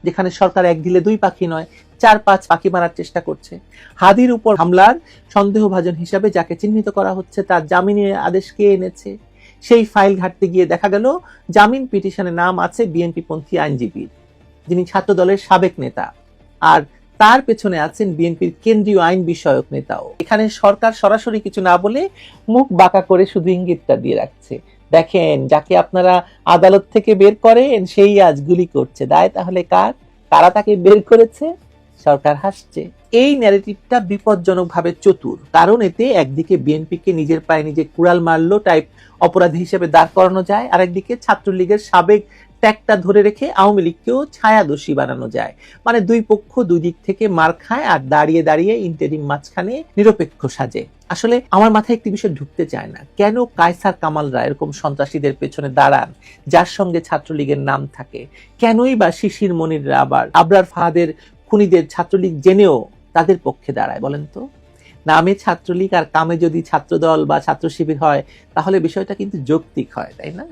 যেখানে সরকার এক ঢিলে দুই পাখি নয় 4-5 পাখি মারার চেষ্টা করছে। হাদির উপর হামলার সন্দেহভাজন হিসাবে যাকে চিহ্নিত করা হচ্ছে তার জামিনের আদেশ কে এনেছে? সেই ফাইল ঘাটতে গিয়ে দেখা গেল জামিন পিটিশনে নাম আছে বিএনপি পন্থী আইনজীবীর, যিনি ছাত্র দলের সাবেক নেতা, আর তার পেছনে আছেন বিএনপির কেন্দ্রীয় আইন বিষয়ক নেতাও। এখানে সরকার সরাসরি কিছু না বলে মুখ বাঁকা করে শুধু ইঙ্গিতটা দিয়ে রাখছে, দেখেন যাকে আপনারা আদালত থেকে বের করেন সেই আজ গুলি করছে, দায় তাহলে কার? কারা তাকে বের করেছে? সরকার হাসছে। এই ন্যারেটিভটা বিপজ্জনকভাবে চতুর, কারণ এতে একদিকে বিএনপিকে নিজের পায়ে নিজে কুড়াল মারলো টাইপ অপরাধী হিসেবে দাঁড় করানো যায়, আর একদিকে ছাত্রলীগের সাবেক ট্যাগটা ধরে রেখে আওয়ামী লীগকেও ছায়াদোষী বানানো যায়। মানে দুই পক্ষ দুই দিক থেকে মার খায় আর দাঁড়িয়ে দাঁড়িয়ে ইন্টারিম মাঝখানে নিরপেক্ষ সাজে। আসলে আমার মাথায় একটি বিষয় ঢুকতে চায় না, কেন কায়সার কামালরা এরকম সন্ত্রাসীদের পেছনে দাঁড়ান যার সঙ্গে ছাত্রলীগের নাম থাকে? কেনই বা শিশির মনিররা আবার আবরার ফাহাদের খুনিদের ছাত্রলীগ জেনেও তাদের পক্ষে দাঁড়ায় বলেন তো? নামে ছাত্রলীগ আর কামে যদি ছাত্রদল বা ছাত্র শিবির হয় তাহলে বিষয়টা কিন্তু যৌক্তিক হয়, তাই না?